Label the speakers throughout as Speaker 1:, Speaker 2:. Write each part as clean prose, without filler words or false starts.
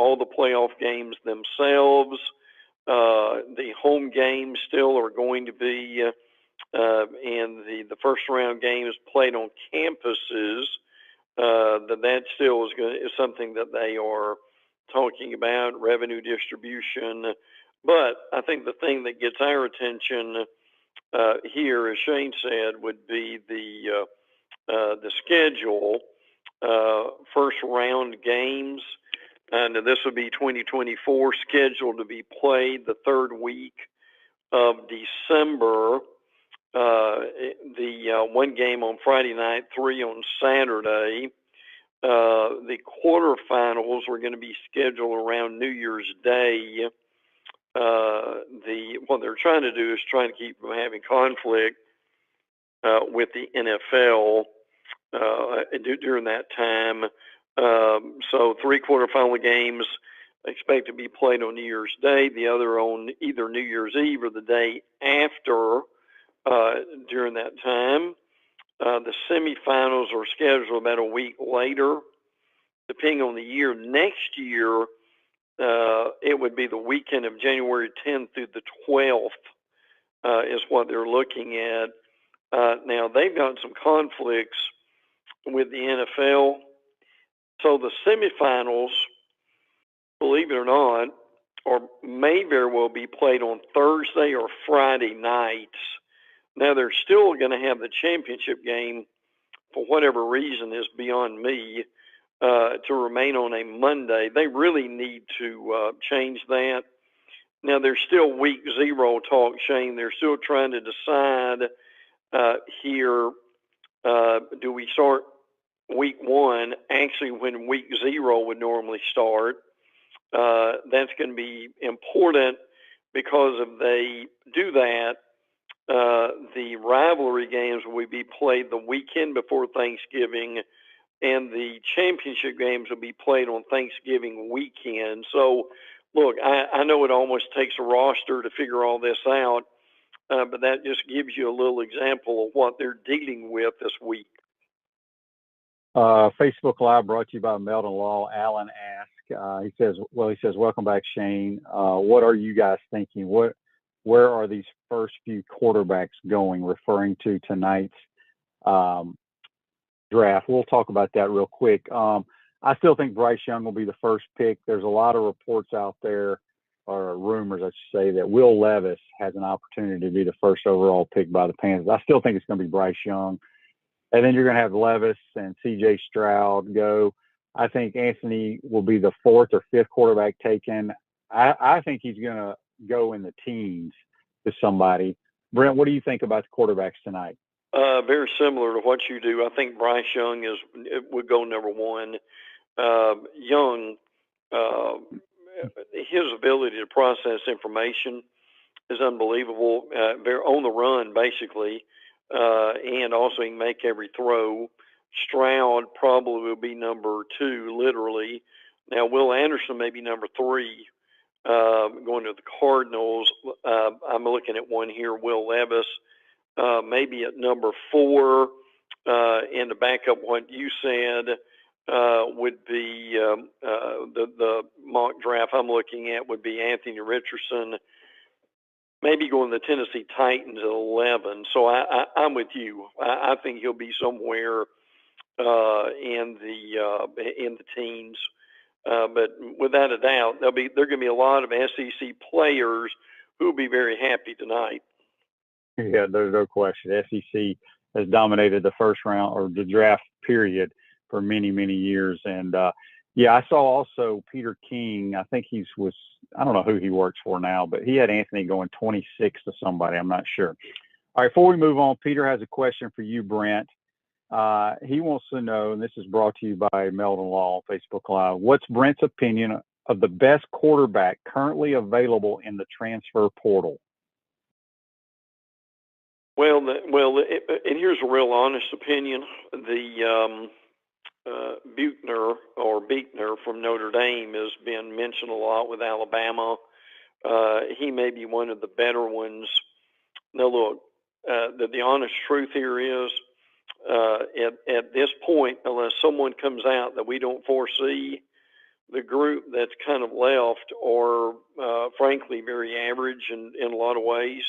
Speaker 1: all the playoff games themselves. The home games still are going to be, and the first round games played on campuses. That still is something that they are talking about, revenue distribution. But I think the thing that gets our attention here, as Shane said, would be the schedule. First round games, and this would be 2024, scheduled to be played the third week of December. The one game on Friday night, 3 on Saturday. The quarterfinals are going to be scheduled around New Year's Day. What they're trying to do is trying to keep from having conflict with the NFL during that time. So 3 quarterfinal games expect to be played on New Year's Day, the other on either New Year's Eve or the day after during that time. The semifinals are scheduled about a week later. Depending on the year, next year, it would be the weekend of January 10th through the 12th is what they're looking at. Now, they've got some conflicts with the NFL. So the semifinals, believe it or not, or may very well be played on Thursday or Friday nights. Now, they're still going to have the championship game, for whatever reason is beyond me, to remain on a Monday. They really need to change that. Now, there's still week 0 talk, Shane. They're still trying to decide here, do we start week 1 actually when week 0 would normally start? That's going to be important because if they do that, the rivalry games will be played the weekend before Thanksgiving, and the championship games will be played on Thanksgiving weekend. So, look, I know it almost takes a roster to figure all this out, but that just gives you a little example of what they're dealing with this week.
Speaker 2: Facebook Live brought to you by Meldon Law. Alan asked, he says, welcome back, Shane. What are you guys thinking? Where are these first few quarterbacks going, referring to tonight's draft? We'll talk about that real quick. I still think Bryce Young will be the first pick. There's a lot of reports out there, or rumors, I should say, that Will Levis has an opportunity to be the first overall pick by the Panthers. I still think it's going to be Bryce Young. And then you're going to have Levis and C.J. Stroud go. I think Anthony will be the 4th or 5th quarterback taken. I think he's going to go in the teens to somebody. Brent, what do you think about the quarterbacks tonight?
Speaker 1: Very similar to what you do. I think Bryce Young would go number 1. Young, his ability to process information is unbelievable. They're on the run, basically, and also he can make every throw. Stroud probably will be number 2, literally. Now, Will Anderson may be number 3, going to the Cardinals. I'm looking at one here, Will Levis, maybe at number 4. And to back up what you said, would be the mock draft I'm looking at would be Anthony Richardson, maybe going to the Tennessee Titans at 11. So I'm with you. I think he'll be somewhere in the teens. But without a doubt, there are going to be a lot of SEC players who will be very happy tonight.
Speaker 2: Yeah, there's no question. SEC has dominated the first round or the draft period for many, many years. And yeah, I saw also Peter King. I think I don't know who he works for now, but he had Anthony going 26 to somebody. I'm not sure. All right, before we move on, Peter has a question for you, Brent. He wants to know, and this is brought to you by Meldon Law on Facebook Live, what's Brent's opinion of the best quarterback currently available in the transfer portal?
Speaker 1: Well, and here's a real honest opinion. The Buechner from Notre Dame has been mentioned a lot with Alabama. He may be one of the better ones. Now, look, the honest truth here is, at this point, unless someone comes out that we don't foresee, the group that's kind of left are, frankly, very average in a lot of ways.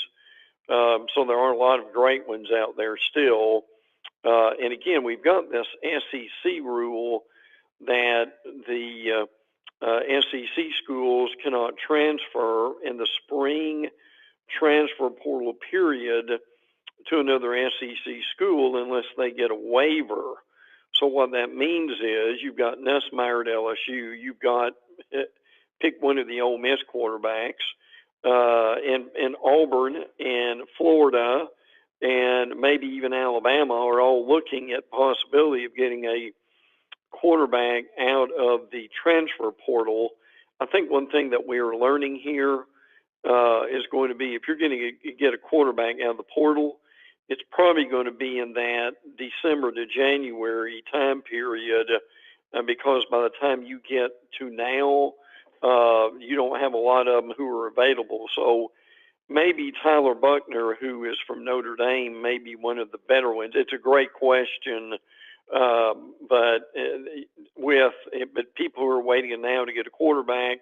Speaker 1: So there are a lot of great ones out there still. And again, we've got this SEC rule that the SEC schools cannot transfer in the spring transfer portal period to another SEC school unless they get a waiver. So what that means is you've got Nussmeier at LSU, you've got pick one of the Ole Miss quarterbacks, and Auburn and Florida and maybe even Alabama are all looking at the possibility of getting a quarterback out of the transfer portal. I think one thing that we are learning here is going to be if you're going to get a quarterback out of the portal, it's probably going to be in that December to January time period, because by the time you get to now, you don't have a lot of them who are available. So maybe Tyler Buckner, who is from Notre Dame, may be one of the better ones. It's a great question, but people who are waiting now to get a quarterback,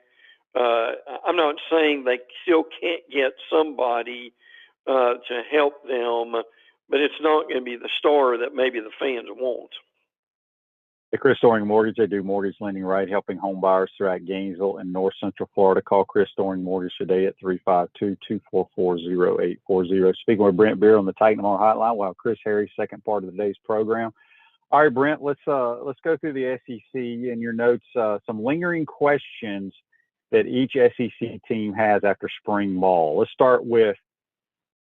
Speaker 1: I'm not saying they still can't get somebody to help them, but it's not going to be the star that maybe the fans want.
Speaker 2: Hey, Chris Doring Mortgage, they do mortgage lending right, helping home buyers throughout Gainesville and North Central Florida. Call Chris Doring Mortgage today at 352-244-0840. Speaking with Brent Beaird on the Titan Tomorrow Hotline, while Chris Harry's second part of today's program. All right, Brent, let's go through the SEC and your notes. Some lingering questions that each SEC team has after spring ball. Let's start with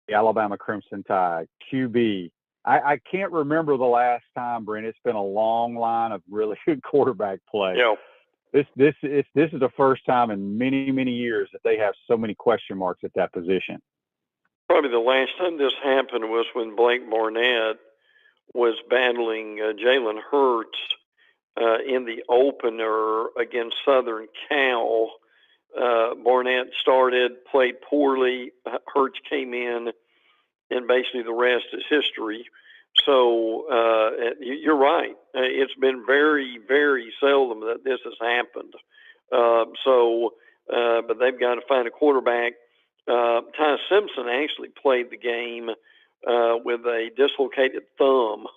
Speaker 2: the Alabama Crimson Tide, QB. I can't remember the last time, Brent. It's been a long line of really good quarterback play.
Speaker 1: Yeah.
Speaker 2: This is the first time in many, many years that they have so many question marks at that position.
Speaker 1: Probably the last time this happened was when Blake Barnett was battling Jalen Hurts in the opener against Southern Cal. Barnett started, played poorly. Hurts came in, and basically the rest is history. So you're right. It's been very, very seldom that this has happened. But they've got to find a quarterback. Ty Simpson actually played the game with a dislocated thumb.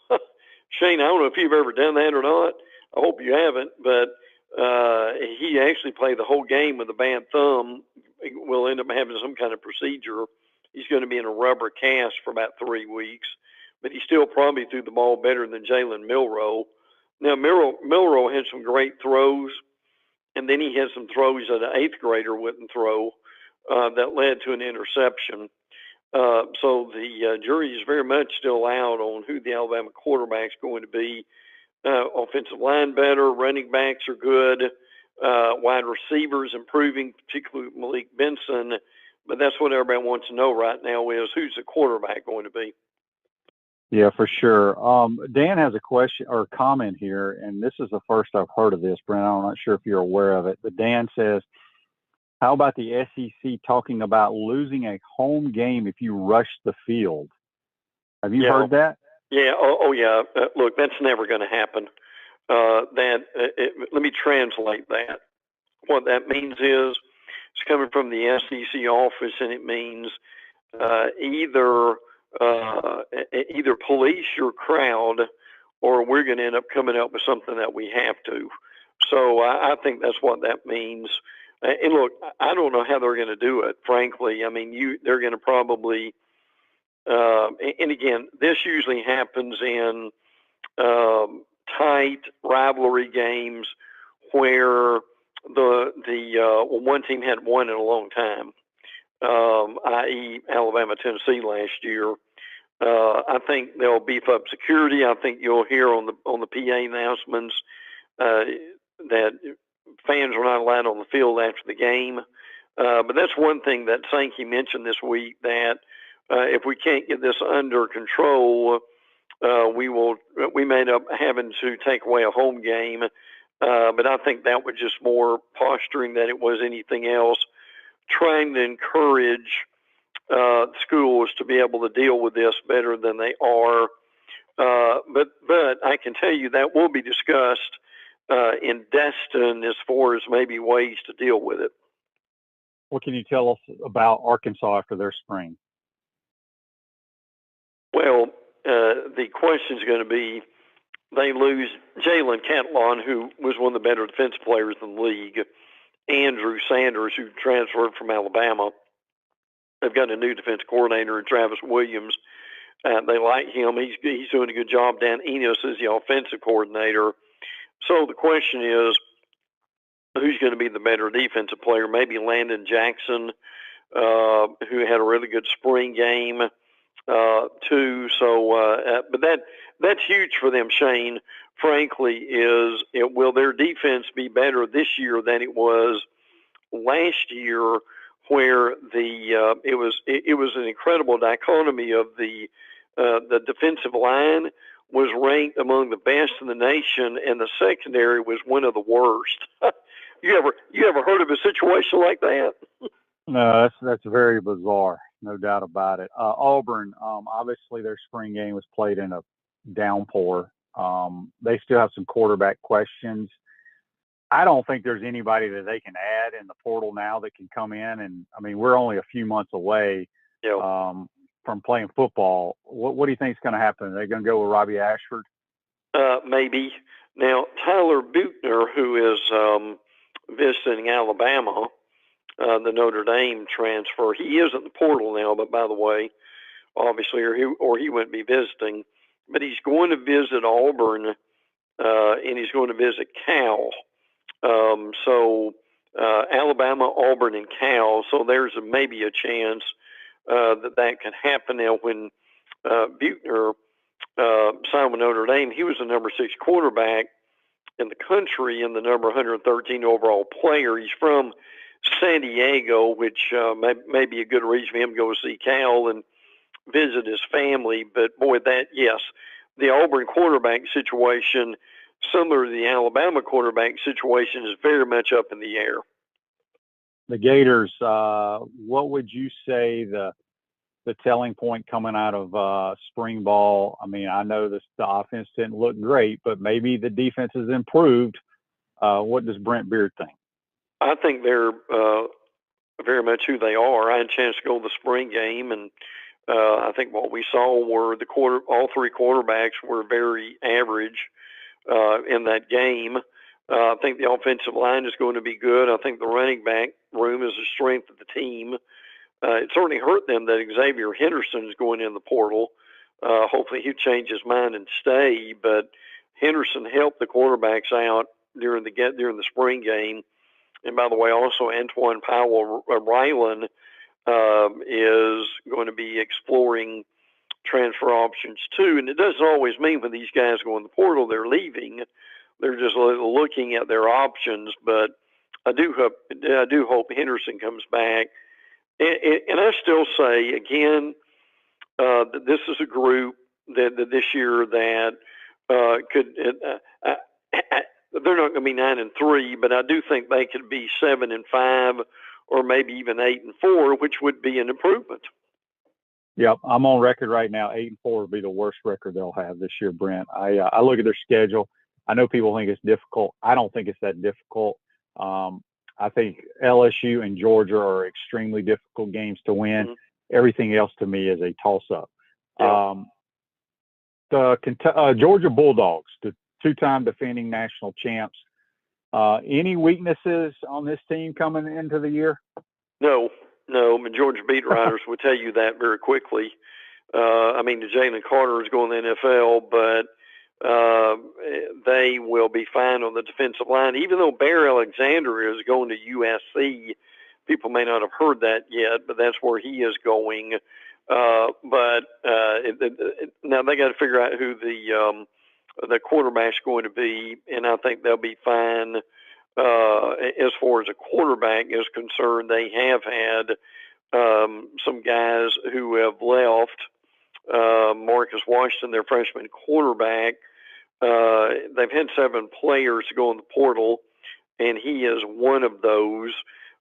Speaker 1: Shane, I don't know if you've ever done that or not. I hope you haven't, but he actually played the whole game with a bad thumb. Will end up having some kind of procedure. He's going to be in a rubber cast for about 3 weeks, but he still probably threw the ball better than Jalen Milroe. Now, Milroe had some great throws, and then he had some throws that an eighth grader wouldn't throw that led to an interception. So the jury is very much still out on who the Alabama quarterback's going to be. Offensive line better, running backs are good, wide receivers improving, particularly Malik Benson. But that's what everybody wants to know right now is who's the quarterback going to be.
Speaker 2: Yeah, for sure. Dan has a question or comment here, and this is the first I've heard of this, Brent. I'm not sure if you're aware of it, but Dan says, how about the SEC talking about losing a home game if you rush the field? Have you heard that?
Speaker 1: Yeah. Oh yeah. Look, that's never going to happen. Let me translate that. What that means is it's coming from the SEC office, and it means either police your crowd, or we're going to end up coming up with something that we have to. So I think that's what that means. And look, I don't know how they're going to do it, frankly. I mean, they're going to probably, and again, this usually happens in tight rivalry games where one team hadn't won in a long time, i.e. Alabama, Tennessee last year. I think they'll beef up security. I think you'll hear on the PA announcements that fans are not allowed on the field after the game. But that's one thing that Sankey mentioned this week, that if we can't get this under control, we may end up having to take away a home game. But I think that was just more posturing than it was anything else, trying to encourage schools to be able to deal with this better than they are. But I can tell you that will be discussed in Destin as far as maybe ways to deal with it.
Speaker 2: What can you tell us about Arkansas after their spring?
Speaker 1: Well, the question is going to be, they lose Jalen Catlon, who was one of the better defensive players in the league, Andrew Sanders, who transferred from Alabama. They've got a new defense coordinator in Travis Williams. They like him. He's doing a good job. Dan Enos is the offensive coordinator. So the question is, who's going to be the better defensive player? Maybe Landon Jackson, who had a really good spring game, too. So, but that's huge for them, Shane. Frankly, will their defense be better this year than it was last year, where it was an incredible dichotomy of the defensive line was ranked among the best in the nation, and the secondary was one of the worst. You ever heard of a situation like that?
Speaker 2: No, that's very bizarre, no doubt about it. Auburn, obviously their spring game was played in a downpour. They still have some quarterback questions. I don't think there's anybody that they can add in the portal now that can come in. And I mean, we're only a few months away from playing football. What do you think is going to happen? Are they going to go with Robbie Ashford?
Speaker 1: Maybe. Now, Tyler Buchner, who is visiting Alabama, the Notre Dame transfer, he is in the portal now, but by the way, obviously, or he wouldn't be visiting. But he's going to visit Auburn, and he's going to visit Cal. So Alabama, Auburn, and Cal. So there's maybe a chance that could happen. Now, when Buchner signed with Notre Dame, he was the number 6 quarterback in the country and the number 113 overall player. He's from San Diego, which may be a good reason for him to go see Cal and visit his family. But boy, the Auburn quarterback situation, similar to the Alabama quarterback situation, is very much up in the air.
Speaker 2: The Gators, what would you say the telling point coming out of spring ball? I mean, I know the offense didn't look great, but maybe the defense has improved. What does Brent Beaird think?
Speaker 1: I think they're very much who they are. I had a chance to go to the spring game, and I think what we saw were all 3 quarterbacks were very average in that game. I think the offensive line is going to be good. I think the running back room is the strength of the team. It certainly hurt them that Xavier Henderson is going in the portal. Hopefully he'll change his mind and stay. But Henderson helped the quarterbacks out during the spring game. And by the way, also Antoine Powell Ryland is going to be exploring transfer options too. And it doesn't always mean when these guys go in the portal they're leaving. They're just looking at their options. But I do hope Henderson comes back. And I still say again that this is a group that this year that could. They're not going to be 9-3, but I do think they could be 7-5, or maybe even 8-4, which would be an improvement.
Speaker 2: Yep, I'm on record right now. 8-4 would be the worst record they'll have this year, Brent. I look at their schedule. I know people think it's difficult. I don't think it's that difficult. I think LSU and Georgia are extremely difficult games to win. Mm-hmm. Everything else to me is a toss-up. Yeah. The Georgia Bulldogs, the 2-time defending national champs. Any weaknesses on this team coming into the year? No. The Georgia beat writers will tell you that very quickly. I mean, Jalen Carter is going to the NFL, but they will be fine on the defensive line. Even though Bear Alexander is going to USC, people may not have heard that yet, but that's where he is going. Now they got to figure out who the quarterback's going to be, and I think they'll be fine. As far as a quarterback is concerned, they have had some guys who have left. Marcus Washington, their freshman quarterback, they've had 7 players go in the portal, and he is one of those.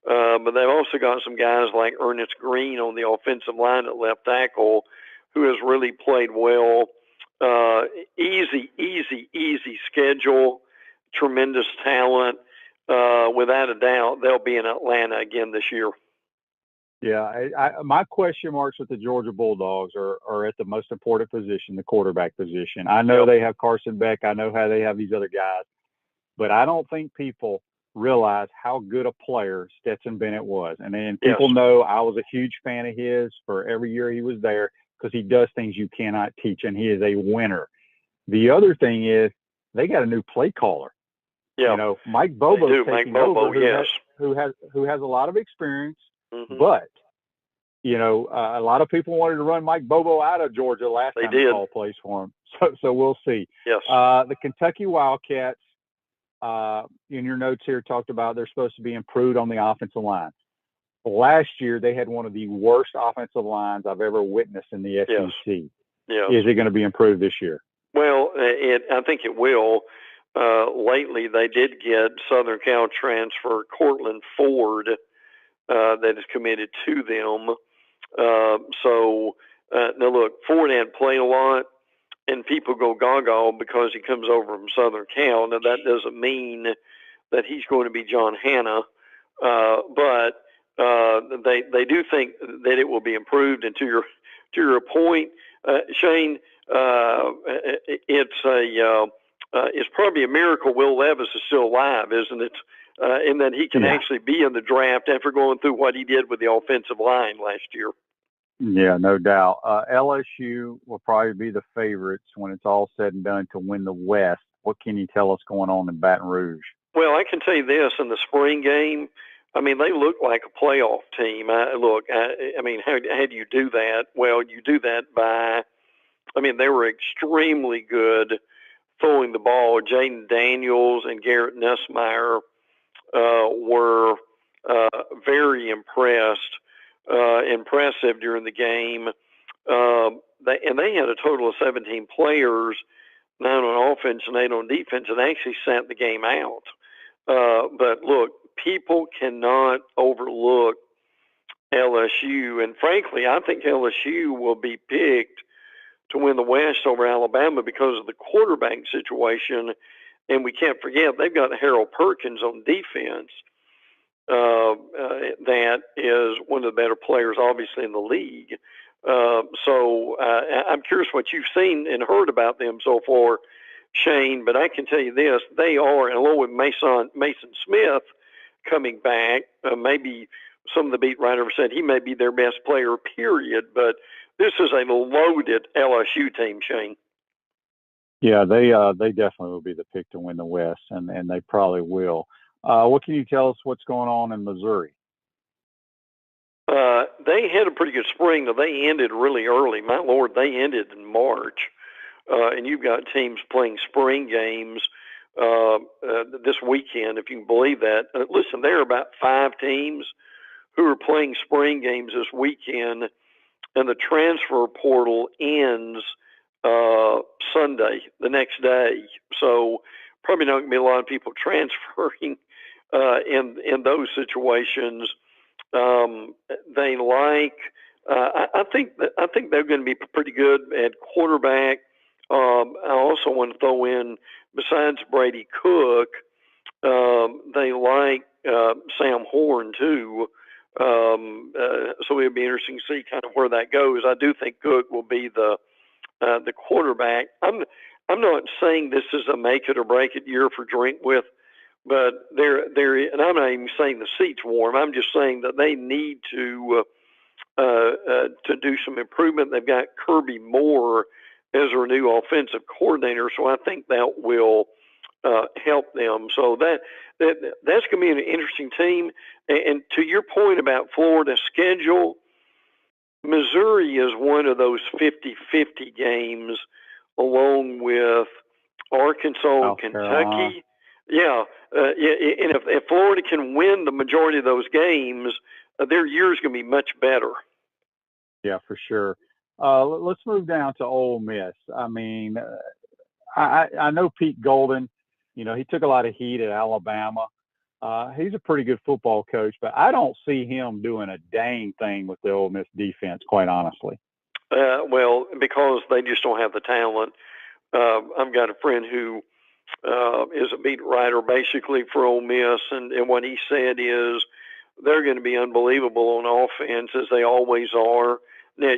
Speaker 2: But they've also got some guys like Ernest Green on the offensive line at left tackle, who has really played well. Easy schedule.
Speaker 1: tremendous talent. Without a doubt, they'll be in Atlanta again this year.
Speaker 2: Yeah, my question marks with the Georgia Bulldogs are at the most important position, the quarterback position. I know they have Carson Beck. I know how they have these other guys, but I don't think people realize how good a player Stetson Bennett was. And then people know I was a huge fan of his for every year he was there because he does things you cannot teach, and he is a winner. The other thing is they got a new play caller.
Speaker 1: Yeah.
Speaker 2: You know, Mike Bobo's taking over, who has a lot of experience.
Speaker 1: Mm-hmm.
Speaker 2: But, you know, a lot of people wanted to run Mike Bobo out of Georgia last time he called plays for him. So we'll see.
Speaker 1: Yes.
Speaker 2: The Kentucky Wildcats, in your notes here, talked about they're supposed to be improved on the offensive line. Last year, they had one of the worst offensive lines I've ever witnessed in the SEC.
Speaker 1: Yes.
Speaker 2: Is it going to be improved this year?
Speaker 1: Well, I think it will. Lately, they did get Southern Cal transfer Cortland Ford that is committed to them. Now look, Ford hadn't played a lot, and people go gaga because he comes over from Southern Cal. Now that doesn't mean that he's going to be John Hanna, but they do think that it will be improved. And to your point, Shane, it's probably a miracle Will Levis is still alive, isn't it? In that he can actually be in the draft after going through what he did with the offensive line last year.
Speaker 2: Yeah, no doubt. LSU will probably be the favorites when it's all said and done to win the West. What can you tell us going on in Baton Rouge?
Speaker 1: Well, I can tell you this, in the spring game, I mean, they look like a playoff team. I mean, how do you do that? Well, you do that by, I mean, they were extremely good throwing the ball. Jaden Daniels and Garrett Nussmeier were very impressive during the game. They had a total of 17 players, 9 on offense and 8 on defense, and actually sat the game out. But look, people cannot overlook LSU, and frankly, I think LSU will be picked to win the West over Alabama because of the quarterback situation. And we can't forget, they've got Harold Perkins on defense. That is one of the better players, obviously, in the league. I'm curious what you've seen and heard about them so far, Shane, but I can tell you this, they are, and along with Mason Smith coming back, maybe some of the beat writers said he may be their best player, period, but this is a loaded LSU team, Shane.
Speaker 2: Yeah, they definitely will be the pick to win the West, and they probably will. What can you tell us what's going on in Missouri?
Speaker 1: They had a pretty good spring. They ended really early. My Lord, they ended in March. And you've got teams playing spring games this weekend, if you can believe that. Listen, there are about 5 teams who are playing spring games this weekend, and the transfer portal ends Sunday, the next day. So probably not going to be a lot of people transferring in those situations. They like. I think they're going to be pretty good at quarterback. I also want to throw in, besides Brady Cook, they like Sam Horn too. So it'll be interesting to see kind of where that goes. I do think Cook will be the quarterback. I'm not saying this is a make it or break it year for Drinkwith, but and I'm not even saying the seat's warm. I'm just saying that they need to do some improvement. They've got Kirby Moore as their new offensive coordinator, so I think that will help them. So that's going to be an interesting team. And to your point about Florida's schedule, Missouri is one of those 50-50 games, along with Arkansas and Kentucky. Yeah, and if Florida can win the majority of those games, their year is going to be much better.
Speaker 2: Yeah, for sure. Let's move down to Ole Miss. I mean, I know Pete Golden. You know, he took a lot of heat at Alabama. He's a pretty good football coach, but I don't see him doing a dang thing with the Ole Miss defense, quite honestly.
Speaker 1: Well, because they just don't have the talent. I've got a friend who is a beat writer basically for Ole Miss, and what he said is they're going to be unbelievable on offense, as they always are. Now,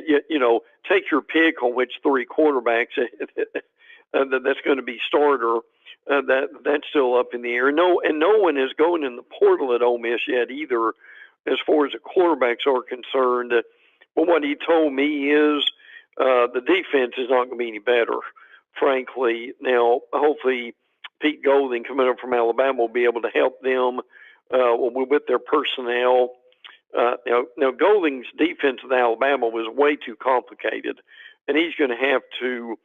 Speaker 1: take your pick on which three quarterbacks that's going to be starter. That's still up in the air. No one is going in the portal at Ole Miss yet either, as far as the quarterbacks are concerned. But what he told me is the defense is not going to be any better, frankly. Now, hopefully, Pete Golding coming up from Alabama will be able to help them with their personnel. Now, Golding's defense with Alabama was way too complicated, and he's going to have to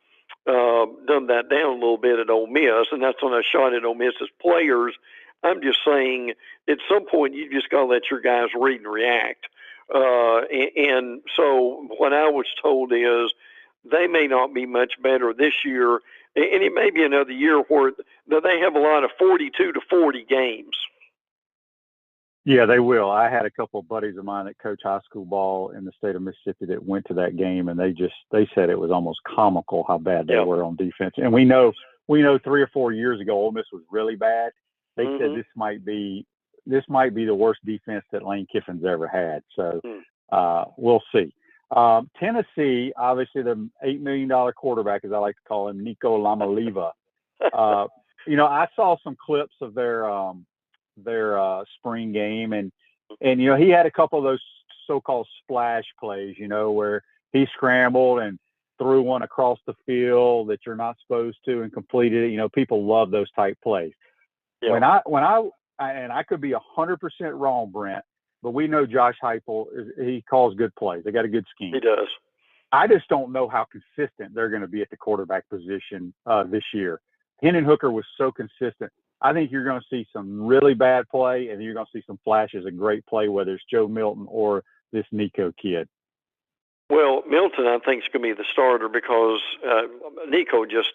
Speaker 1: dumb that down a little bit at Ole Miss, and that's not a shot at Ole Miss's players. I'm just saying at some point you just got to let your guys read and react. And so what I was told is they may not be much better this year, and it may be another year where they have a lot of 42-40 games.
Speaker 2: Yeah, they will. I had a couple of buddies of mine that coach high school ball in the state of Mississippi that went to that game, and they said it was almost comical how bad they were on defense. And we know 3 or 4 years ago Ole Miss was really bad. They said this might be the worst defense that Lane Kiffin's ever had. So we'll see. Tennessee, obviously the $8 million quarterback, as I like to call him, Nico Lamaliva. I saw some clips of their spring game, and he had a couple of those so-called splash plays, where he scrambled and threw one across the field that you're not supposed to and completed it. People love those type plays. Yeah. And I could be 100% wrong, Brent, but we know Josh Heupel he calls good plays. They got a good scheme.
Speaker 1: He does.
Speaker 2: I just don't know how consistent they're going to be at the quarterback position this year. Hendon Hooker was so consistent. I think you're going to see some really bad play, and you're going to see some flashes of great play, whether it's Joe Milton or this Nico kid.
Speaker 1: Well, Milton, I think, is going to be the starter because Nico just,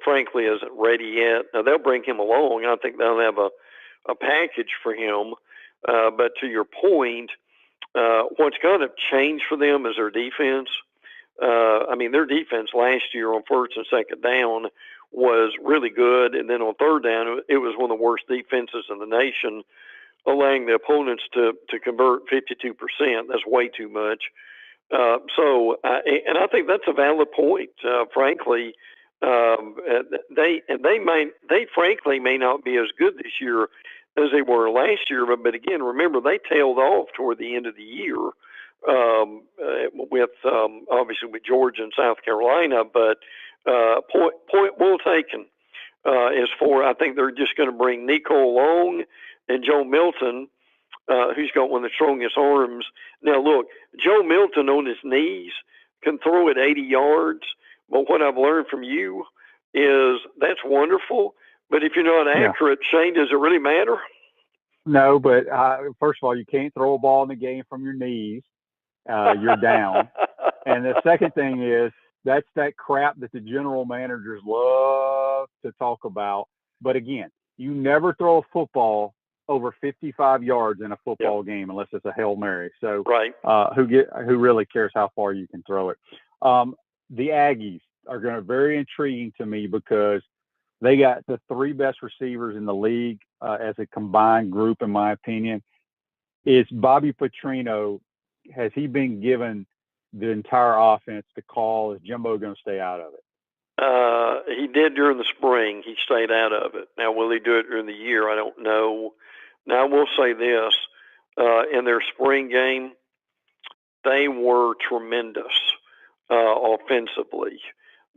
Speaker 1: frankly, isn't ready yet. Now, they'll bring him along. I think they'll have a package for him. But to your point, what's going to change for them is their defense. Their defense last year on first and second down was really good, and then on third down, it was one of the worst defenses in the nation, allowing the opponents to convert 52%. That's way too much. And I think that's a valid point. Frankly, they frankly may not be as good this year as they were last year. But again, remember they tailed off toward the end of the year with obviously with Georgia and South Carolina. But point well taken. As for I think they're just going to bring Nico along and Joe Milton. Who's got one of the strongest arms. Now, look, Joe Milton on his knees can throw it 80 yards, but what I've learned from you is that's wonderful, but if you're not accurate, Shane, does it really matter?
Speaker 2: No, but first of all, you can't throw a ball in the game from your knees. You're down. And the second thing is that's that crap that the general managers love to talk about. But again, you never throw a football over 55 yards in a football game unless it's a Hail Mary. So who really cares how far you can throw it? The Aggies are going to be very intriguing to me because they got the 3 best receivers in the league as a combined group, in my opinion. Is Bobby Petrino, has he been given the entire offense to call? Is Jimbo going to stay out of it?
Speaker 1: He did during the spring. He stayed out of it. Now, will he do it during the year? I don't know. Now, I will say this. In their spring game, they were tremendous offensively.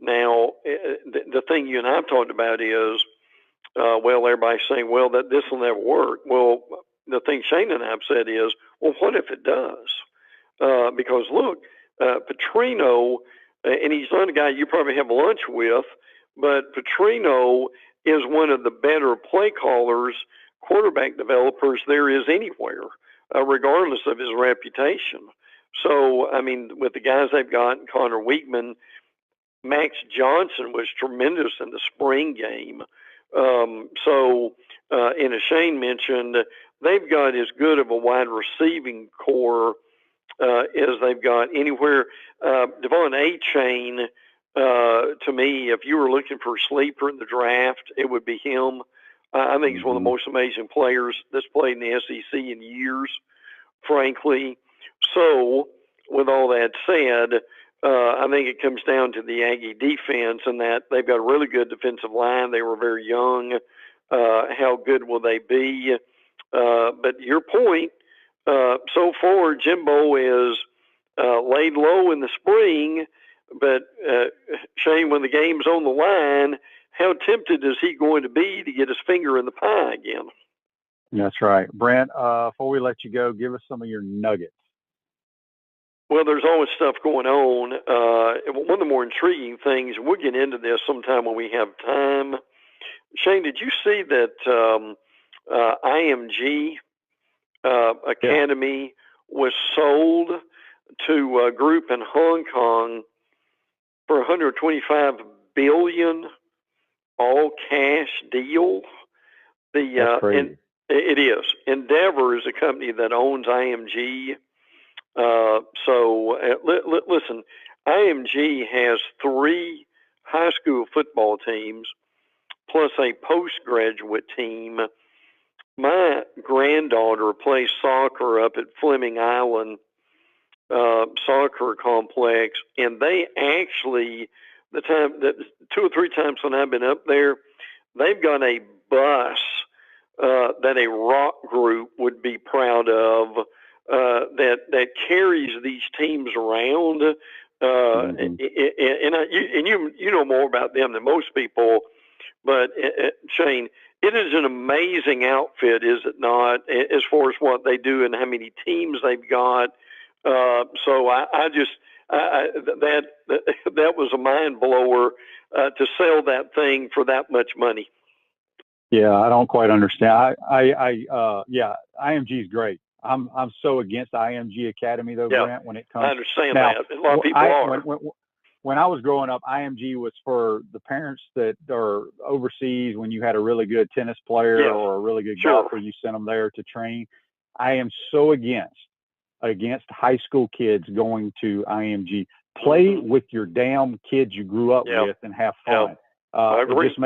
Speaker 1: Now, the thing you and I have talked about is, everybody's saying, that this will never work. Well, the thing Shane and I have said is, what if it does? Because, look, Petrino, and he's not a guy you probably have lunch with, but Petrino is one of the better play callers, quarterback developers there is anywhere, regardless of his reputation. So, with the guys they've got, Connor Weigman, Max Johnson was tremendous in the spring game. And as Shane mentioned, they've got as good of a wide receiving core as they've got anywhere. Devon A-Chain to me, if you were looking for a sleeper in the draft, it would be him. I think he's one of the most amazing players that's played in the SEC in years, frankly. So, with all that said, I think it comes down to the Aggie defense and that they've got a really good defensive line. They were very young. How good will they be? But your point, so far, Jimbo is laid low in the spring, but Shane, when the game's on the line, how tempted is he going to be to get his finger in the pie again?
Speaker 2: That's right. Brent, before we let you go, give us some of your nuggets.
Speaker 1: Well, there's always stuff going on. One of the more intriguing things, we'll get into this sometime when we have time. Shane, did you see that IMG Academy was sold to a group in Hong Kong for $125 billion, all cash deal?
Speaker 2: That's crazy.
Speaker 1: It is. Endeavor is a company that owns IMG. Listen, IMG has 3 high school football teams plus a postgraduate team. My granddaughter plays soccer up at Fleming Island Soccer Complex, and they actually, the 2 or 3 times when I've been up there, they've got a bus that a rock group would be proud of that carries these teams around. And you know more about them than most people, but Shane, it is an amazing outfit, is it not? As far as what they do and how many teams they've got. So that was a mind blower to sell that thing for that much money.
Speaker 2: Yeah, I don't quite understand. Yeah, IMG is great. I'm so against IMG Academy though,
Speaker 1: yeah,
Speaker 2: Brent. When it comes,
Speaker 1: I understand that. A lot of people are.
Speaker 2: When I was growing up, IMG was for the parents that are overseas. When you had a really good tennis player or a really good golfer, you sent them there to train. I am so against high school kids going to IMG. Play with your damn kids you grew up with and have fun. It just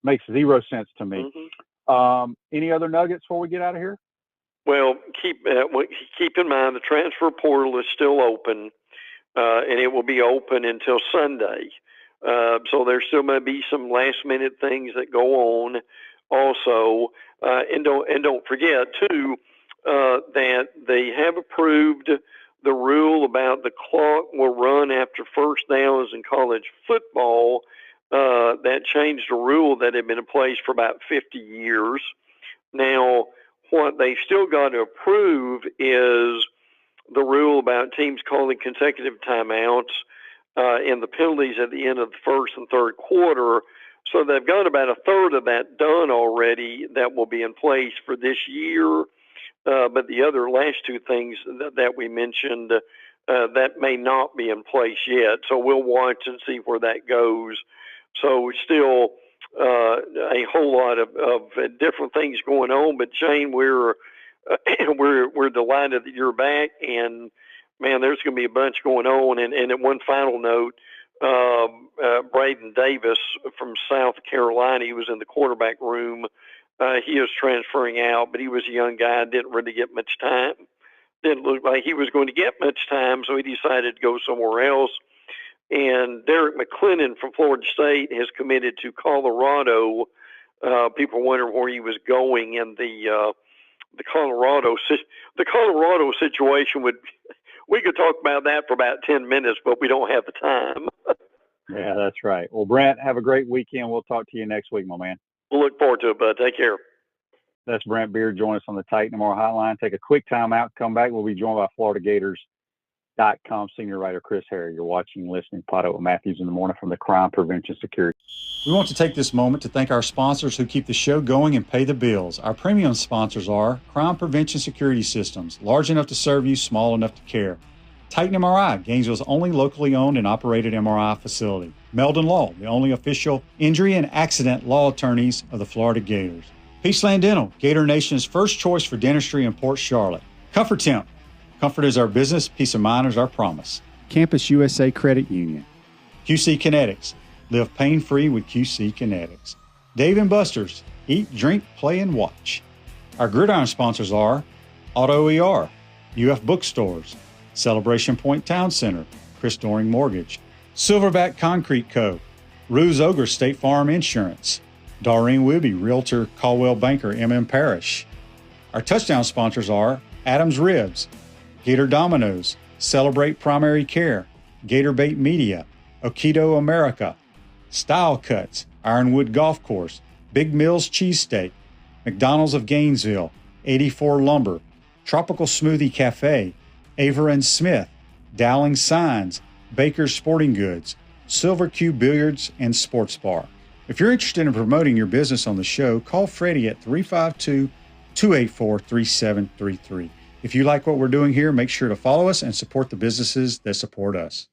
Speaker 2: makes zero sense to me. Any other nuggets before we get out of here?
Speaker 1: Well, keep in mind the transfer portal is still open, and it will be open until Sunday. So there still may be some last-minute things that go on. Also, and don't forget too that they have approved the rule about the clock will run after first downs in college football. That changed a rule that had been in place for about 50 years. Now, what they still got to approve is the rule about teams calling consecutive timeouts and the penalties at the end of the first and third quarter. So they've got about a third of that done already that will be in place for this year. But the other last 2 things that we mentioned, that may not be in place yet. So we'll watch and see where that goes. So still a whole lot of different things going on. But Shane, we're delighted that you're back, and man, there's going to be a bunch going on. And at one final note, Braden Davis from South Carolina, he was in the quarterback room. He is transferring out, but he was a young guy, didn't really get much time. Didn't look like he was going to get much time, so he decided to go somewhere else. And Derek McClennan from Florida State has committed to Colorado. People wonder where he was going, and the Colorado situation we could talk about that for about 10 minutes, but we don't have the time.
Speaker 2: Yeah, that's right. Well, Brent, have a great weekend. We'll talk to you next week, my man.
Speaker 1: We'll look forward to it, bud. Take care.
Speaker 2: That's Brent Beaird. Join us on the Titan Tomorrow Hotline. Take a quick time out. Come back. We'll be joined by FloridaGators.com Senior Writer Chris Harryl. You're watching and listening PodUp with Matthews in the Morning from the Crime Prevention Security.
Speaker 3: We want to take this moment to thank our sponsors who keep the show going and pay the bills. Our premium sponsors are Crime Prevention Security Systems, large enough to serve you, small enough to care. Titan MRI, Gainesville's only locally owned and operated MRI facility. Meldon Law, the only official injury and accident law attorneys of the Florida Gators. Peaceland Dental, Gator Nation's first choice for dentistry in Port Charlotte. Comfort Temp, comfort is our business, peace of mind is our promise.
Speaker 4: Campus USA Credit Union.
Speaker 3: QC Kinetics. Live pain-free with QC Kinetics. Dave & Buster's. Eat, drink, play, and watch. Our Gridiron sponsors are Auto ER, UF Bookstores, Celebration Point Town Center, Chris Doring Mortgage, Silverback Concrete Co., Ruse Ogre State Farm Insurance, Doreen Wibby, Realtor Caldwell Banker, MM Parish. Our touchdown sponsors are Adams Ribs, Gator Dominoes, Celebrate Primary Care, Gator Bait Media, Okido America, Style Cuts, Ironwood Golf Course, Big Mills Cheesesteak, McDonald's of Gainesville, 84 Lumber, Tropical Smoothie Cafe, Aver and Smith, Dowling Signs, Baker's Sporting Goods, Silver Q Billiards and Sports Bar. If you're interested in promoting your business on the show, call Freddie at 352-284-3733. If you like what we're doing here, make sure to follow us and support the businesses that support us.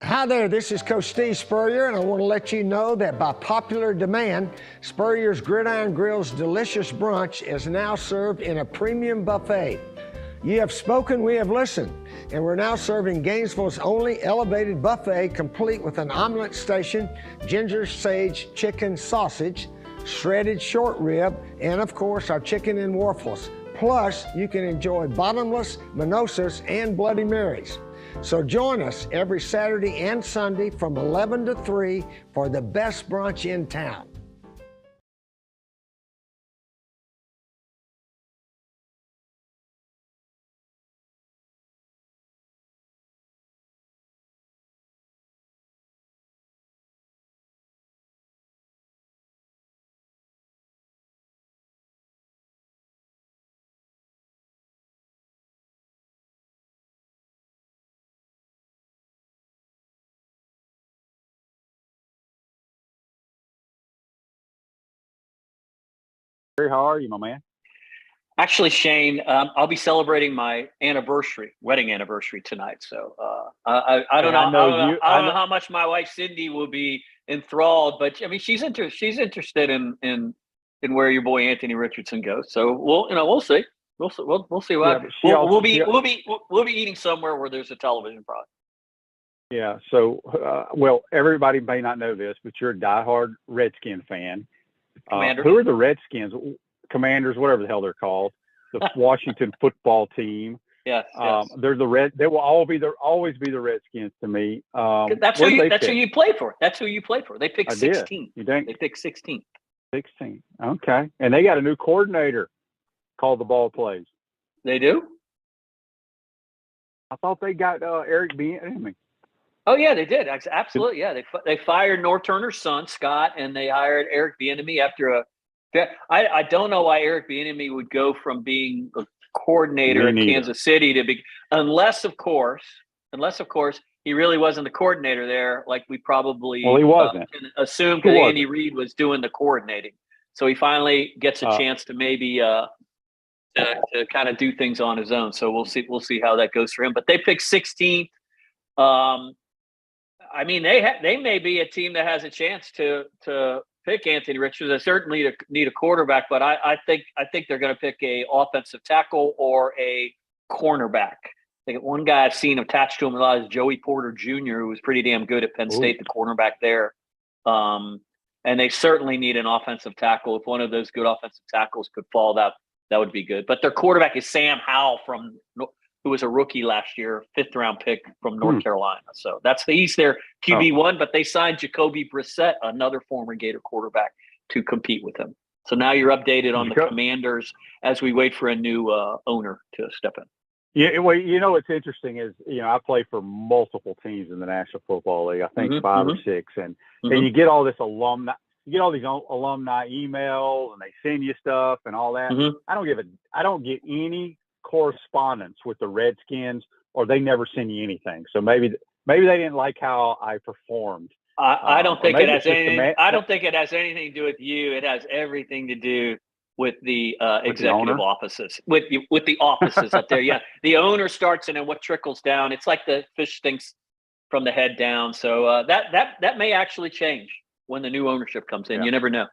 Speaker 4: Hi there, this is Coach Steve Spurrier, and I want to let you know that by popular demand, Spurrier's Gridiron Grill's delicious brunch is now served in a premium buffet. You have spoken, we have listened, and we're now serving Gainesville's only elevated buffet, complete with an omelet station, ginger sage chicken sausage, shredded short rib, and of course our chicken and waffles. Plus, you can enjoy bottomless mimosas and Bloody Marys. So join us every Saturday and Sunday from 11 to 3 for the best brunch in town.
Speaker 2: How are you, my man?
Speaker 5: Actually, Shane, I'll be celebrating my wedding anniversary tonight. So I don't know how much my wife Cindy will be enthralled, but I mean she's interested in where your boy Anthony Richardson goes. So we'll see. We'll see what we'll be eating somewhere where there's a television product.
Speaker 2: Yeah. So well, everybody may not know this, but you're a diehard Redskin fan. Who are the Redskins? Commanders, whatever the hell they're called, the Washington football team.
Speaker 5: Yes.
Speaker 2: They're the Red. They will always be the Redskins to me.
Speaker 5: That's who you play for. That's who you play for. They picked 16.
Speaker 2: You think?
Speaker 5: They picked 16.
Speaker 2: 16. Okay, and they got a new coordinator called the Ball Plays.
Speaker 5: They do.
Speaker 2: I thought they got Eric Bieniemy.
Speaker 5: Oh yeah, they did. Absolutely, yeah. They fired North Turner's son Scott, and they hired Eric Bieniemy after I don't know why Eric Bieniemy would go from being a coordinator in Kansas City to be, unless of course he really wasn't the coordinator there, like we probably
Speaker 2: he wasn't.
Speaker 5: Assumed because Andy Reid was doing the coordinating. So he finally gets a chance to maybe to kind of do things on his own. So we'll see how that goes for him. But they picked 16th. I mean, they may be a team that has a chance to pick Anthony Richardson. They certainly need a quarterback, but I think they're going to pick a offensive tackle or a cornerback. I think one guy I've seen attached to him a lot is Joey Porter Jr., who was pretty damn good at Penn State, the cornerback there. And they certainly need an offensive tackle. If one of those good offensive tackles could fall, that would be good. But their quarterback is Sam Howell who was a rookie last year, 5th-round pick from North Carolina. So he's their QB1, but they signed Jacoby Brissett, another former Gator quarterback, to compete with him. So now you're updated on the Commanders as we wait for a new owner to step in.
Speaker 2: Yeah, well, what's interesting is, I play for multiple teams in the National Football League, I think 5 or 6, and you get all this alumni. You get all these alumni emails, and they send you stuff and all that. I don't get any correspondence with the Redskins, or they never send you anything. So maybe they didn't like how I performed.
Speaker 5: I don't think it has anything. I don't think it has anything to do with you. It has everything to do with the executive offices, with the offices up there. Yeah, the owner starts and then what trickles down. It's like the fish stinks from the head down. So that may actually change when the new ownership comes in. Yeah. You never know.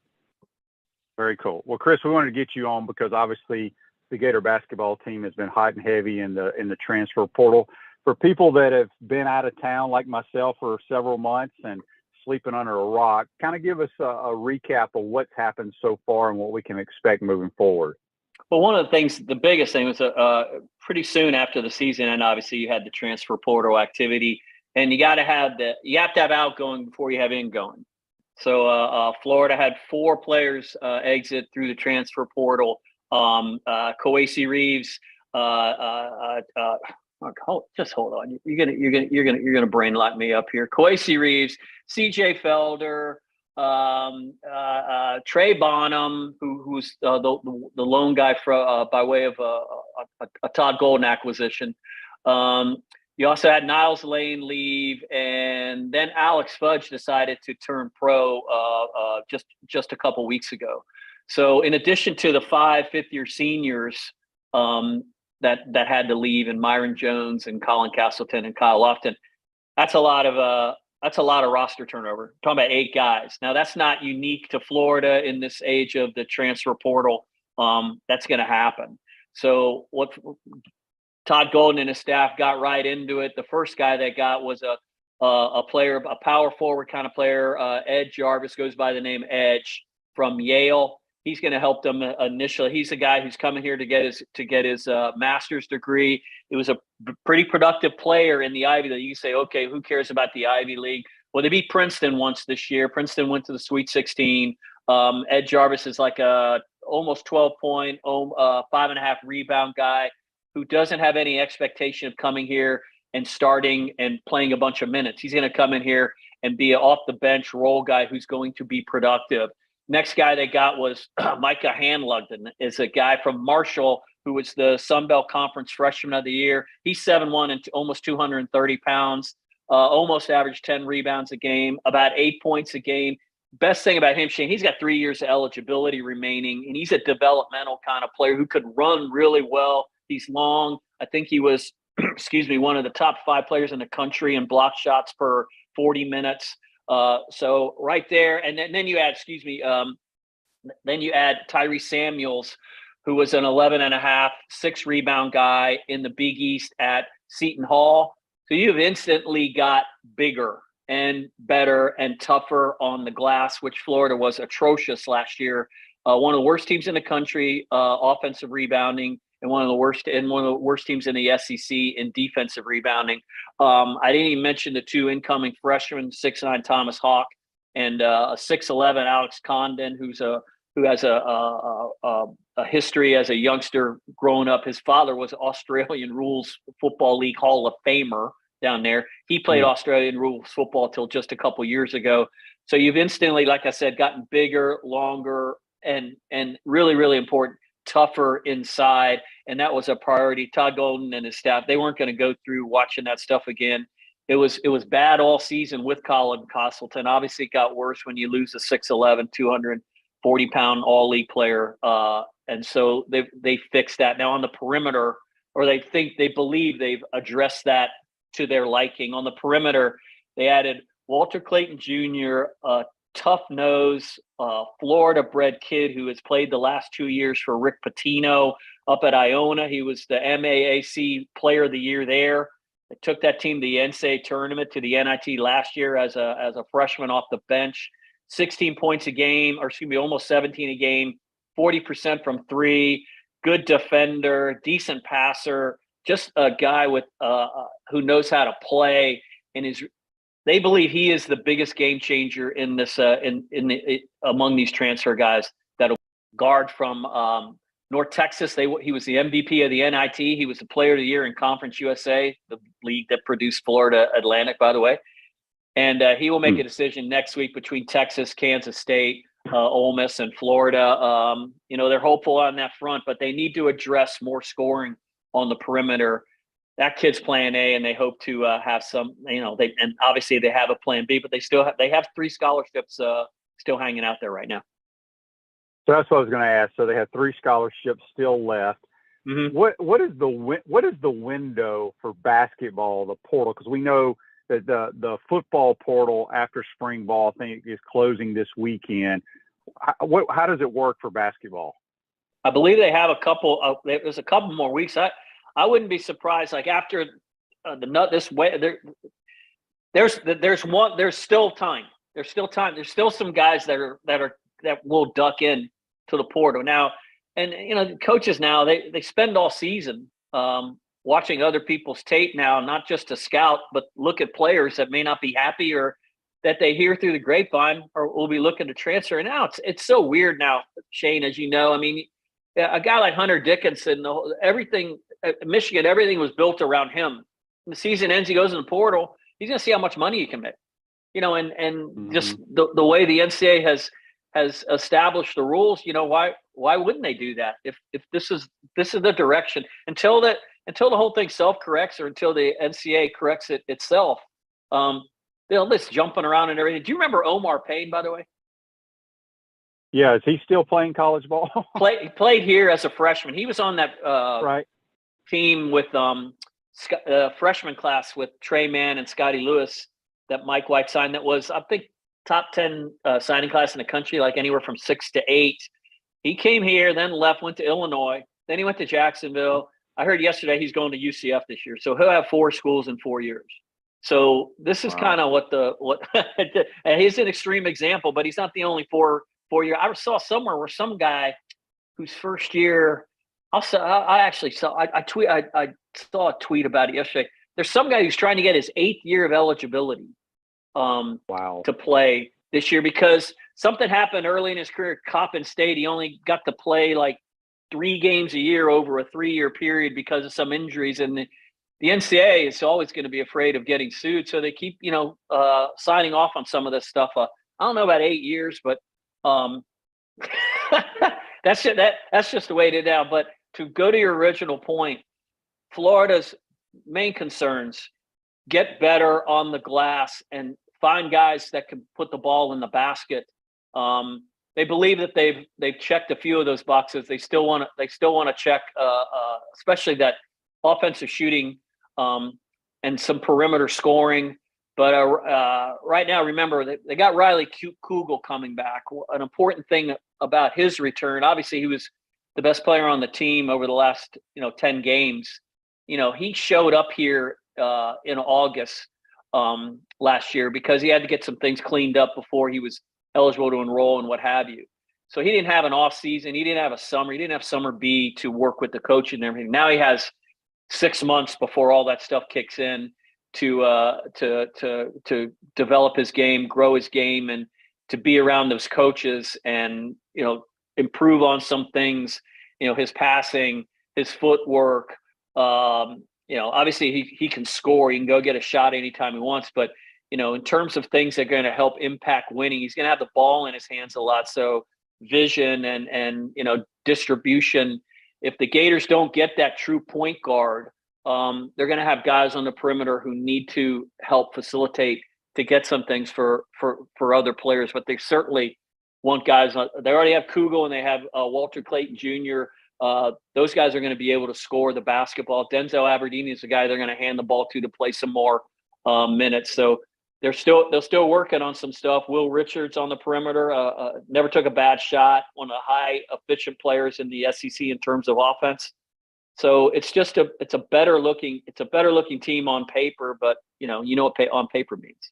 Speaker 2: Very cool. Well, Chris, we wanted to get you on because obviously the Gator basketball team has been hot and heavy in the transfer portal. for people that have been out of town like myself for several months and sleeping under a rock, kind of give us a recap of what's happened so far and what we can expect moving forward.
Speaker 5: Well, one of the things, the biggest thing was pretty soon after the season, and obviously you had the transfer portal activity, and you have to have outgoing before you have ingoing. So Florida had 4 players exit through the transfer portal. Coacey Reeves. Just hold on. You're gonna brain lock me up here. Coacey Reeves, C.J. Felder, Trey Bonham, who's the lone guy by way of a Todd Golden acquisition. You also had Niles Lane leave, and then Alex Fudge decided to turn pro just a couple weeks ago. So in addition to the 5 fifth-year seniors that had to leave, and Myron Jones and Colin Castleton and Kyle Lofton, that's a lot of roster turnover. We're talking about 8 guys. Now that's not unique to Florida in this age of the transfer portal. That's going to happen. So what Todd Golden and his staff got right into it. The first guy they got was a player, a power forward kind of player. Ed Jarvis goes by the name Edge from Yale. He's going to help them initially. He's a guy who's coming here to get his master's degree. It was a pretty productive player in the Ivy League. You say, okay, who cares about the Ivy League? Well, they beat Princeton once this year. Princeton went to the Sweet 16. Ed Jarvis is like a almost 12-point, 5.5 rebound guy who doesn't have any expectation of coming here and starting and playing a bunch of minutes. He's going to come in here and be an off-the-bench role guy who's going to be productive. Next guy they got was Micah Hanlugden, is a guy from Marshall who was the Sun Belt Conference Freshman of the Year. He's 7'1" and almost 230 pounds, almost averaged 10 rebounds a game, about 8 points a game. Best thing about him, Shane, he's got 3 years of eligibility remaining, and he's a developmental kind of player who could run really well. He's long. I think he was, one of the top 5 players in the country in block shots per 40 minutes. So right there, and then you add, then you add Tyree Samuels, who was an 11.5, 6 rebound guy in the Big East at Seton Hall. So you've instantly got bigger and better and tougher on the glass, which Florida was atrocious last year. One of the worst teams in the country, offensive rebounding, and one of the worst teams in the SEC in defensive rebounding. I didn't even mention the 2 incoming freshmen, 6'9" Thomas Hawk and a 6'11" Alex Condon, who has a history as a youngster growing up. His father was Australian Rules Football League Hall of Famer down there. He played Australian Rules football till just a couple years ago. So you've instantly, like I said, gotten bigger, longer, and really, really important, tougher inside, and that was a priority. Todd Golden and his staff, they weren't going to go through watching that stuff again. It was bad all season with Colin Castleton. Obviously, it got worse when you lose a 6'11", 240-pound all-league player, and so they fixed that. Now on the perimeter, or they believe they've addressed that to their liking. On the perimeter, they added Walter Clayton Jr., tough nose, Florida-bred kid who has played the last 2 years for Rick Pitino up at Iona. He was the MAAC Player of the Year there. They took that team to the NCAA tournament, to the NIT last year as a freshman off the bench. 16 points a game, almost 17 a game, 40% from 3. Good defender, decent passer, just a guy with who knows how to play, and they believe he is the biggest game changer in this among these transfer guys. That'll guard from North Texas. He was the MVP of the NIT. He was the Player of the Year in Conference USA, the league that produced Florida Atlantic, by the way. And he will make a decision next week between Texas, Kansas State, Ole Miss, and Florida. They're hopeful on that front, but they need to address more scoring on the perimeter. That kid's plan A, and they hope to have some, and obviously they have a plan B, but they have 3 scholarships still hanging out there right now.
Speaker 2: So that's what I was going to ask. So they have 3 scholarships still left. Mm-hmm. What is the window for basketball, the portal? Because we know that the football portal after spring ball, I think, is closing this weekend. How does it work for basketball? I
Speaker 5: believe they have there's a couple more weeks. I wouldn't be surprised, like after this way. There's still time. There's still time. There's still some guys that will duck in to the portal now. And coaches now they spend all season watching other people's tape now, not just to scout, but look at players that may not be happy or that they hear through the grapevine or will be looking to transfer. And now it's so weird now, Shane, as you know. I mean, a guy like Hunter Dickinson, everything at Michigan, everything was built around him. When the season ends, he goes in the portal. He's going to see how much money he can make, and just the way the NCAA has established the rules. Why wouldn't they do that if this is the direction until the whole thing self-corrects or until the NCAA corrects it itself? This jumping around and everything. Do you remember Omar Payne, by the way?
Speaker 2: Yeah, is he still playing college ball?
Speaker 5: He played here as a freshman. He was on that
Speaker 2: right
Speaker 5: team with freshman class with Trey Mann and Scotty Lewis that Mike White signed. That was, I think, top 10 signing class in the country, like anywhere from 6 to 8. He came here, then left, went to Illinois. Then he went to Jacksonville. I heard yesterday he's going to UCF this year. So he'll have 4 schools in 4 years. So this is kind of what and he's an extreme example, but he's not the only 4 year. I saw somewhere where some guy whose first year, I saw a tweet about it yesterday. There's some guy who's trying to get his 8th year of eligibility to play this year because something happened early in his career at Coppin State. He only got to play like 3 games a year over a 3-year period because of some injuries. And the NCAA is always going to be afraid of getting sued. So they keep, signing off on some of this stuff. I don't know about 8 years, but that's just the way it is now. But to go to your original point, Florida's main concerns: get better on the glass and find guys that can put the ball in the basket. They believe that they've checked a few of those boxes. They still want to check, especially that offensive shooting and some perimeter scoring. But right now, remember, they got Riley Kugel coming back. An important thing about his return, obviously, he was the best player on the team over the last 10 games. He showed up here in August last year because he had to get some things cleaned up before he was eligible to enroll and what have you. So he didn't have an off season. He didn't have a summer. He didn't have summer B to work with the coach and everything. Now he has 6 months before all that stuff kicks in to develop his game, grow his game, and to be around those coaches and improve on some things. His passing, his footwork. Obviously he can score. He can go get a shot anytime he wants. But in terms of things that are going to help impact winning, he's going to have the ball in his hands a lot. So vision and distribution. If the Gators don't get that true point guard, they're going to have guys on the perimeter who need to help facilitate to get some things for other players. But they certainly want guys. They already have Kugel and they have Walter Clayton Jr. Those guys are going to be able to score the basketball. Denzel Aberdeen is the guy they're going to hand the ball to play some more minutes. So they're still working on some stuff. Will Richards on the perimeter never took a bad shot. One of the high efficient players in the SEC in terms of offense. So it's a better looking team on paper, but you know what on paper means.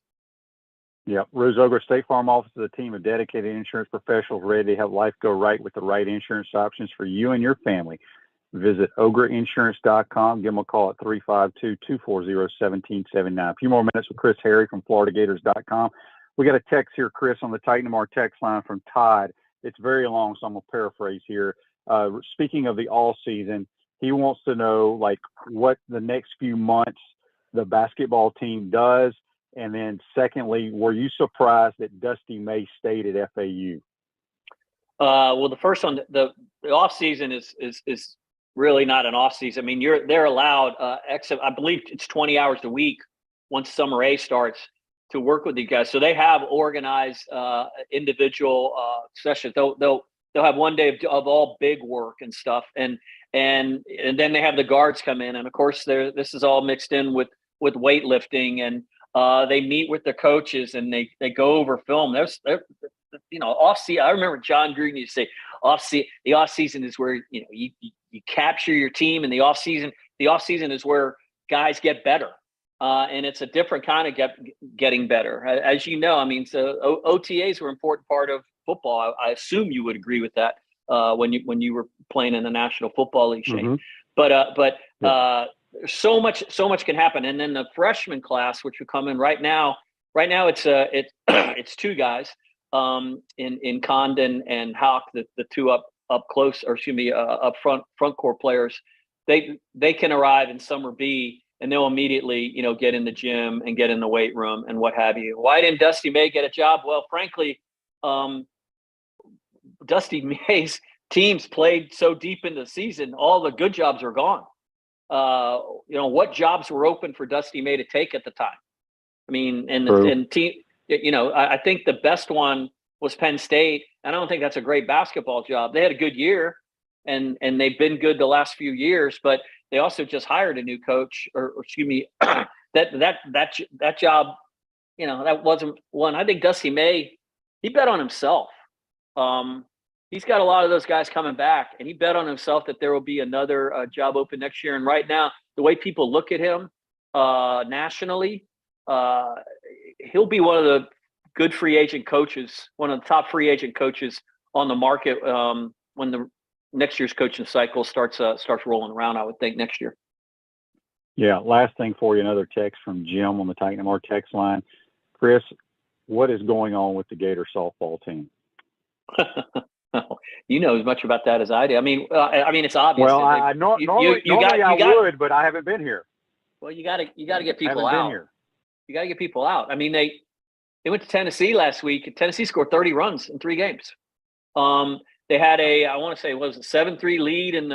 Speaker 2: Yeah, Rose Ogre State Farm Office is a team of dedicated insurance professionals ready to help life go right with the right insurance options for you and your family. Visit ogreinsurance.com. Give them a call at 352-240-1779. A few more minutes with Chris Harry from FloridaGators.com. We got a text here, Chris, on the Titan Mar text line from Todd. It's very long, so I'm going to paraphrase here. Speaking of the all season, he wants to know what the next few months the basketball team does. And then secondly, were you surprised that Dusty May stayed at FAU?
Speaker 5: Well, the first one, the off season is really not an off season. I mean, they're allowed except I believe it's 20 hours a week once summer A starts to work with these guys. So they have organized individual sessions. They'll have one day of all big work and stuff, and then they have the guards come in, and of course this is all mixed in with weightlifting, and they meet with the coaches and they go over film. There's off season. I remember John Gruden used to say the off season is where you capture your team, and the off season is where guys get better. And it's a different kind of getting better. As you know, I mean, so OTAs were an important part of football. I assume you would agree with that when you were playing in the National Football League, Shane. But so much can happen. And then the freshman class, which will come in right now it's two guys in Condon and Houck, the two up close, or excuse me, up front court players. They can arrive in summer B, and they'll immediately, get in the gym and get in the weight room and what have you. Why didn't Dusty May get a job? Well, frankly, Dusty May's teams played so deep in the season, all the good jobs are gone. What jobs were open for Dusty May to take at the time? I mean, and team, I think the best one was Penn State. I don't think that's a great basketball job. They had a good year, and they've been good the last few years, but they also just hired a new coach, or excuse me, that job, that wasn't one. I think Dusty May, he bet on himself. He's got a lot of those guys coming back, and he bet on himself that there will be another job open next year. And right now, the way people look at him nationally, he'll be one of the good free agent coaches, one of the top free agent coaches on the market when the next year's coaching cycle starts rolling around, I would think, next year.
Speaker 2: Yeah. Last thing for you, another text from Jim on the Titan MR text line. Chris, what is going on with the Gator softball team?
Speaker 5: You know as much about that as I do. I mean, it's obvious.
Speaker 2: Well, normally I would, but I haven't been here.
Speaker 5: Well, you got to get people out. You got to get people out. I mean, they went to Tennessee last week. Tennessee scored 30 runs in 3 games. They had I want to say, was it 7-3 lead in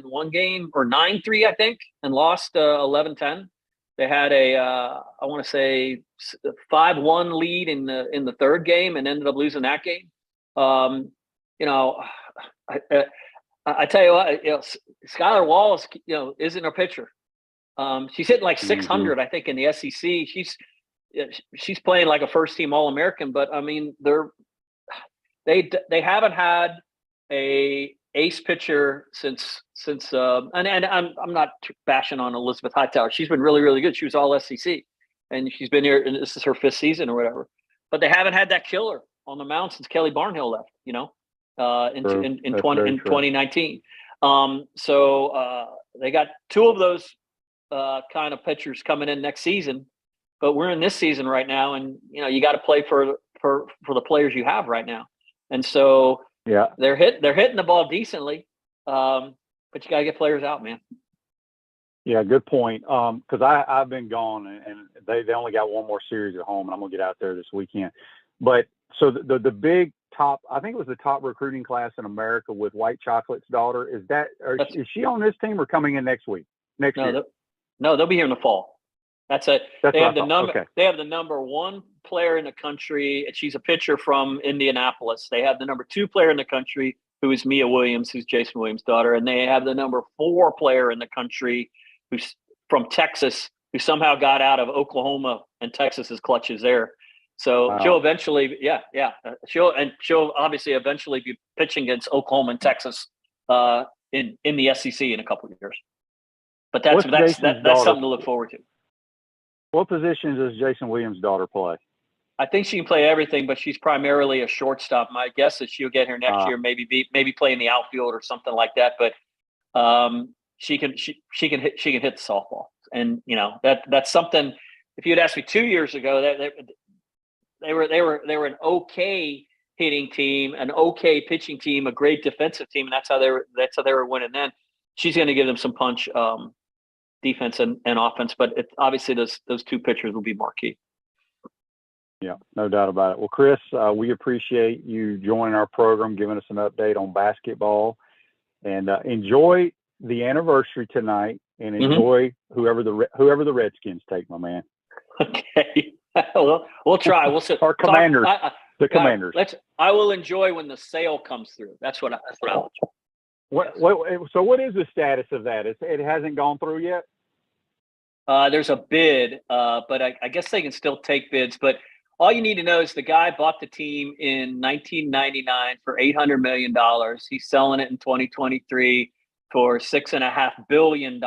Speaker 5: one game, or 9-3, I think, and lost 11-10. They had I want to say 5-1 lead in the third game and ended up losing that game. I tell you what, Skylar Wallace, isn't a pitcher. She's hitting like 600, I think, in the SEC. She's playing like a first team All-American, but I mean, they haven't had a ace pitcher since and I'm not bashing on Elizabeth Hightower. She's been really, really good. She was all SEC, and she's been here, and this is her 5th season or whatever. But they haven't had that killer on the mound since Kelly Barnhill left, in 2019. So they got 2 of those kind of pitchers coming in next season, but we're in this season right now, and you got to play for the players you have right now, and so they're hitting the ball decently, but you got to get players out, man.
Speaker 2: Yeah, good point. Because I've been gone, and they only got one more series at home, and I'm gonna get out there this weekend. But so the big top, I think it was the top recruiting class in America with White Chocolate's daughter. Is she on this team or coming in next year?
Speaker 5: No, they'll be here in the fall. They have the number.
Speaker 2: Okay.
Speaker 5: They have the number 1 player in the country, and she's a pitcher from Indianapolis. They have the number 2 player in the country, who is Mia Williams, who's Jason Williams' daughter, and they have the number 4 player in the country, who's from Texas, who somehow got out of Oklahoma and Texas's clutches there. So she'll eventually, she'll obviously eventually be pitching against Oklahoma and Texas in the SEC in a couple of years. But that's something to look forward to.
Speaker 2: What positions does Jason Williams' daughter play?
Speaker 5: I think she can play everything, but she's primarily a shortstop. My guess is she'll get here next year, maybe play in the outfield or something like that. But she can hit the softball, and that's something. If you had asked me 2 years ago, that they were an okay hitting team, an okay pitching team, a great defensive team, and that's how they were winning then. She's going to give them some punch, defense and offense, but obviously those 2 pitchers will be marquee.
Speaker 2: Yeah, no doubt about it. Well, Chris, we appreciate you joining our program, giving us an update on basketball, and enjoy the anniversary tonight, and enjoy whoever the Redskins take, my man.
Speaker 5: Okay, we'll try. We'll see.
Speaker 2: Our Commanders, the Commanders.
Speaker 5: I will enjoy when the sale comes through. That's what I'll enjoy.
Speaker 2: So what is the status of that? It hasn't gone through yet?
Speaker 5: There's a bid, but I guess they can still take bids. But all you need to know is the guy bought the team in 1999 for $800 million. He's selling it in 2023 for $6.5 billion.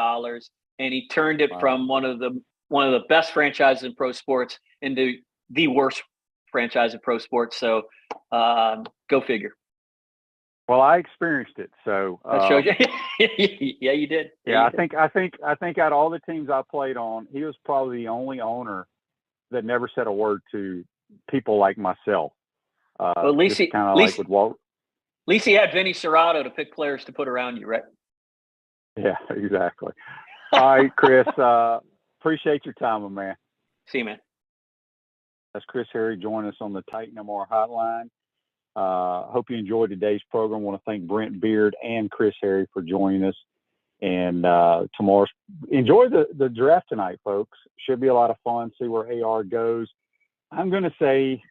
Speaker 5: and he turned it from one of the best franchises in pro sports into the worst franchise in pro sports. So go figure.
Speaker 2: Well, I experienced it, so
Speaker 5: that showed you. Yeah, you did.
Speaker 2: Yeah, I think out of all the teams I played on, he was probably the only owner that never said a word to people like myself.
Speaker 5: Well, at least he had Vinny Serrato to pick players to put around you, right?
Speaker 2: Yeah, exactly. All right, Chris. Appreciate your time, my man.
Speaker 5: See you, man.
Speaker 2: That's Chris Harryl joining us on the Titan MR hotline. Hope you enjoyed today's program. I want to thank Brent, Beaird, and Chris Harryl for joining us. And tomorrow, enjoy the draft tonight, folks. Should be a lot of fun. See where AR goes. I'm going to say,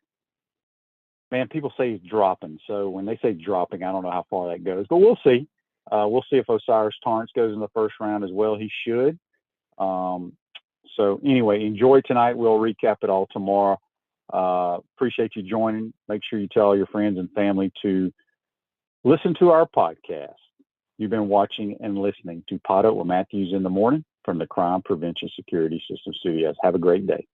Speaker 2: man, people say he's dropping. So when they say dropping, I don't know how far that goes, but we'll see. We'll see if Osiris Torrance goes in the first round as well. He should. So anyway, enjoy tonight. We'll recap it all tomorrow. Appreciate you joining. Make sure you tell all your friends and family to listen to our podcast. You've been watching and listening to PodUp with Matthews in the Morning from the Crime Prevention Security System Studios. Have a great day.